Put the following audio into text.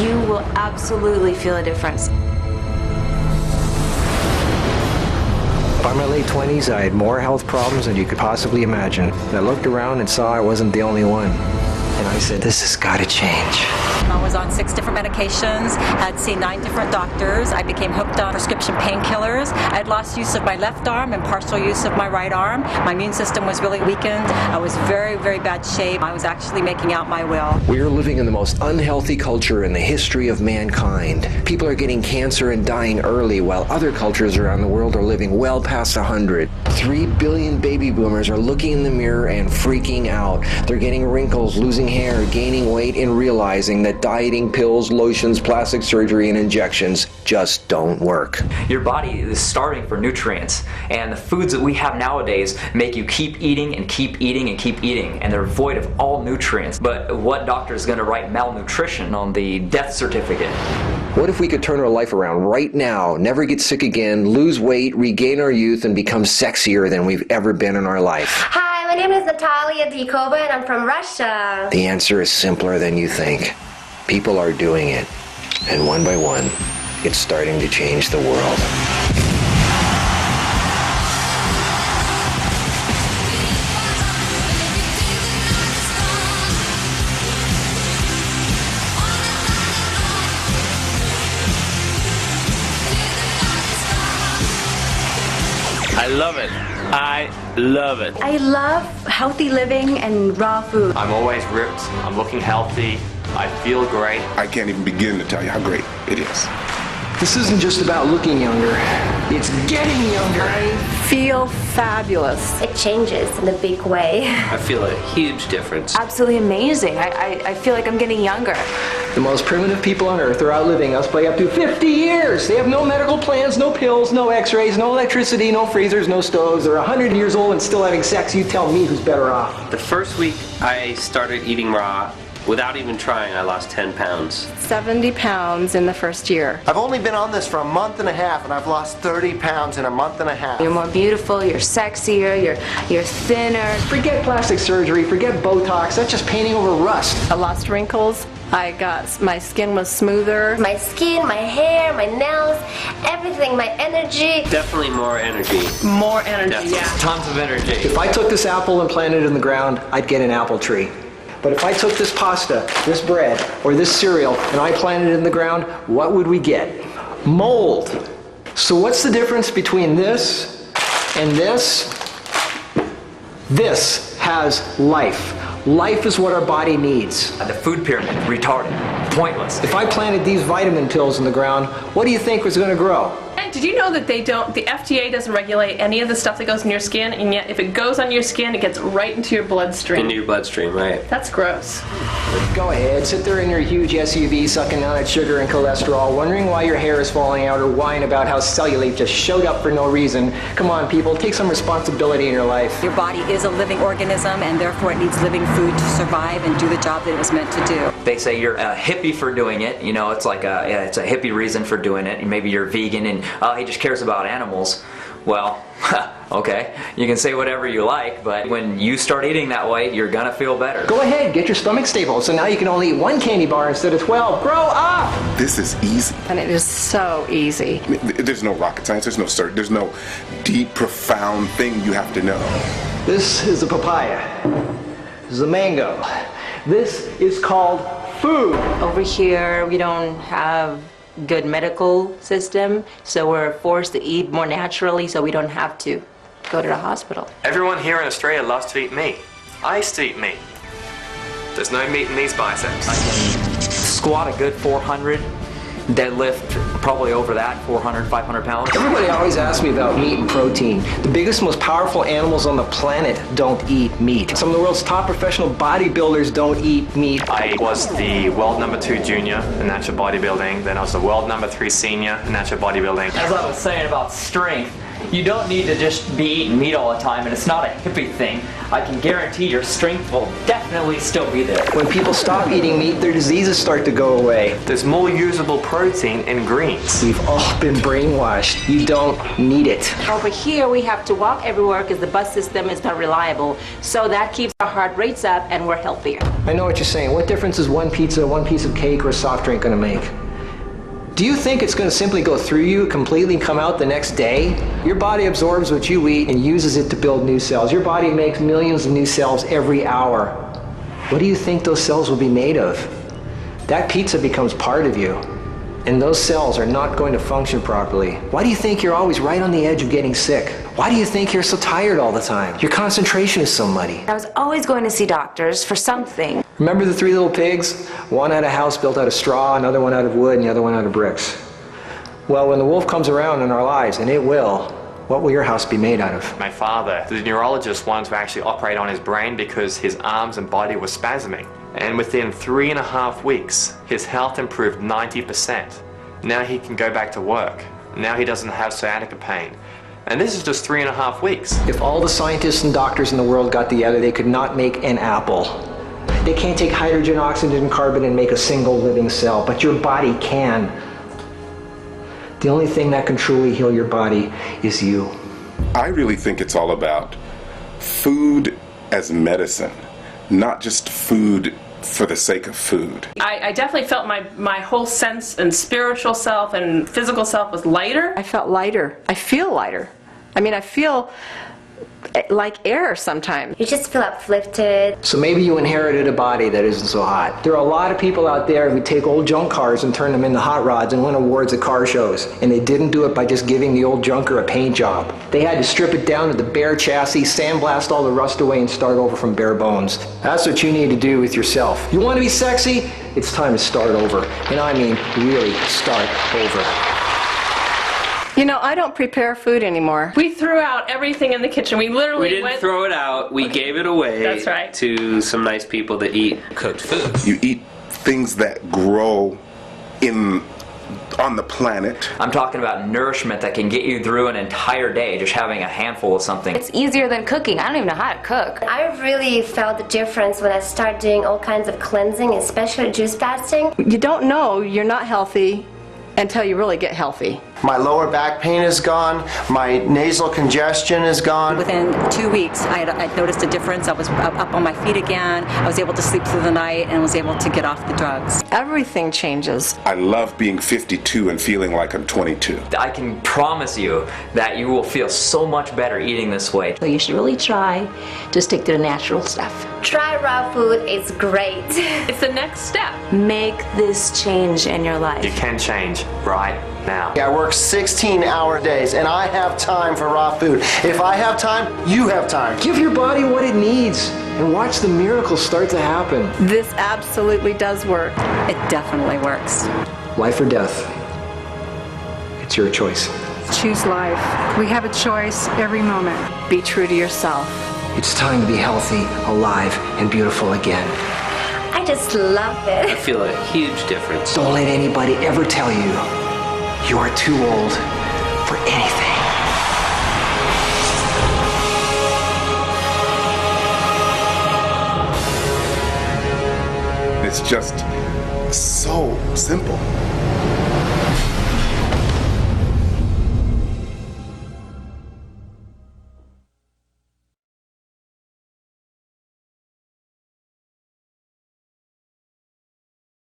You will absolutely feel a difference. By my late 20s, I had more health problems than you could possibly imagine. And I looked around and saw I wasn't the only one. And I said, this has got to change. I was on 6 different medications, had seen 9 different doctors. I became hooked on prescription painkillers. I had lost use of my left arm and partial use of my right arm. My immune system was really weakened. I was very, very bad shape. I was actually making out my will. We are living in the most unhealthy culture in the history of mankind. People are getting cancer and dying early, while other cultures around the world are living well past 100. 3 billion baby boomers are looking in the mirror and freaking out. They're getting wrinkles, losing hair, gaining weight, and realizing that dieting, pills, lotions, plastic surgery, and injections just don't work. Your body is starving for nutrients, and the foods that we have nowadays make you keep eating and keep eating and keep eating, and they're void of all nutrients. But what doctor is going to write malnutrition on the death certificate? What if we could turn our life around right now, never get sick again, lose weight, regain our youth, and become sexier than we've ever been in our life? Hi, my name is Natalia Dikova and I'm from Russia. The answer is simpler than you think. People are doing it, and one by one, it's starting to change the world. I love it. I love it. I love healthy living and raw food. I'm always ripped. I'm looking healthy. I feel great. I can't even begin to tell you how great it is. This isn't just about looking younger, it's getting younger. I feel fabulous. It changes in a big way. I feel a huge difference. Absolutely amazing. I feel like I'm getting younger. The most primitive people on earth are outliving us by up to 50 years. They have no medical plans, no pills, no x-rays, no electricity, no freezers, no stoves. They're 100 years old and still having sex. You tell me who's better off. The first week I started eating raw, without even trying, I lost 10 pounds. 70 pounds in the first year. I've only been on this for a month and a half, and I've lost 30 pounds in a month and a half. You're more beautiful, you're sexier, you're thinner. Forget plastic surgery, forget Botox. That's just painting over rust. I lost wrinkles. My skin was smoother. My skin, my hair, my nails, everything, my energy. Definitely more energy. More energy, Definitely. yeah. Tons of energy. If I took this apple and planted it in the ground, I'd get an apple tree. But if I took this pasta, this bread, or this cereal, and I planted it in the ground, what would we get? Mold. So what's the difference between this and this? This has life. Life is what our body needs. The food pyramid, retarded, pointless. If I planted these vitamin pills in the ground, what do you think was going to grow? And did you know that the FDA doesn't regulate any of the stuff that goes in your skin, and yet if it goes on your skin, it gets right into your bloodstream? Into your bloodstream, right. That's gross. Go ahead, sit there in your huge SUV sucking down that sugar and cholesterol, wondering why your hair is falling out or whine about how cellulite just showed up for no reason. Come on, people, take some responsibility in your life. Your body is a living organism, and therefore it needs living food to survive and do the job that it was meant to do. They say you're a hippie for doing it. You know, it's like it's a hippie reason for doing it. And maybe you're vegan and he just cares about animals. Well, okay, you can say whatever you like, but when you start eating that way, you're gonna feel better. Go ahead, get your stomach stable, so now you can only eat 1 candy bar instead of 12. Grow up! This is easy. And it is so easy. There's no rocket science, there's no deep, profound thing you have to know. This is a papaya. This is a mango. This is called food. Over here, we don't have good medical system, so we're forced to eat more naturally so we don't have to go to the hospital. Everyone here in Australia loves to eat meat. I used to eat meat. There's no meat in these biceps. I can squat a good 400, deadlift probably over that, 400, 500 pounds. Everybody always asks me about meat and protein. The biggest, most powerful animals on the planet don't eat meat. Some of the world's top professional bodybuilders don't eat meat. I was the world #2 junior in natural bodybuilding, then I was the world #3 senior in natural bodybuilding. As I was saying about strength, You don't need to just be eating meat all the time, and it's not a hippie thing. I can guarantee your strength will definitely still be there. When people stop eating meat, their diseases start to go away. There's more usable protein in greens. We've all been brainwashed. You don't need it. Over here, we have to walk everywhere because the bus system is not reliable. So that keeps our heart rates up and we're healthier. I know what you're saying. What difference is one pizza, one piece of cake, or a soft drink going to make? Do you think it's going to simply go through you, completely come out the next day? Your body absorbs what you eat and uses it to build new cells. Your body makes millions of new cells every hour. What do you think those cells will be made of? That pizza becomes part of you, and those cells are not going to function properly. Why do you think you're always right on the edge of getting sick? Why do you think you're so tired all the time? Your concentration is so muddy. I was always going to see doctors for something. Remember the three little pigs? One had a house built out of straw, another one out of wood, and the other one out of bricks. Well, when the wolf comes around in our lives, and it will, what will your house be made out of? My father, the neurologist, wanted to actually operate on his brain because his arms and body were spasming. And within 3.5 weeks, his health improved 90%. Now he can go back to work. Now he doesn't have sciatica pain. And this is just 3.5 weeks. If all the scientists and doctors in the world got together, they could not make an apple. They can't take hydrogen, oxygen, and carbon and make a single living cell, but your body can. The only thing that can truly heal your body is you. I really think it's all about food as medicine, not just food for the sake of food. I definitely felt my whole sense and spiritual self and physical self was lighter. I felt lighter. I feel lighter. I mean, I feel like air sometimes. You just feel uplifted. So maybe you inherited a body that isn't so hot. There are a lot of people out there who take old junk cars and turn them into hot rods and win awards at car shows. And they didn't do it by just giving the old junker a paint job. They had to strip it down to the bare chassis, sandblast all the rust away, and start over from bare bones. That's what you need to do with yourself. You want to be sexy? It's time to start over. And I mean really start over. You know, I don't prepare food anymore. We threw out everything in the kitchen. We literally didn't throw it out. We gave it away. That's right. To some nice people that eat cooked food. You eat things that grow on the planet. I'm talking about nourishment that can get you through an entire day just having a handful of something. It's easier than cooking. I don't even know how to cook. I really felt the difference when I started doing all kinds of cleansing, especially juice fasting. You don't know you're not healthy until you really get healthy. My lower back pain is gone. My nasal congestion is gone. Within 2 weeks, I noticed a difference. I was up on my feet again. I was able to sleep through the night and was able to get off the drugs. Everything changes. I love being 52 and feeling like I'm 22. I can promise you that you will feel so much better eating this way. So you should really try to stick to the natural stuff. Try raw food, it's great. It's the next step. Make this change in your life. You can change right now. I work 16-hour days and I have time for raw food. If I have time, you have time. Give your body what it needs and watch the miracles start to happen. This absolutely does work. It definitely works. Life or death. It's your choice. Choose life. We have a choice every moment. Be true to yourself. It's time to be healthy, alive, and beautiful again. I just love it. I feel a huge difference. Don't let anybody ever tell you you are too old for anything. It's just so simple.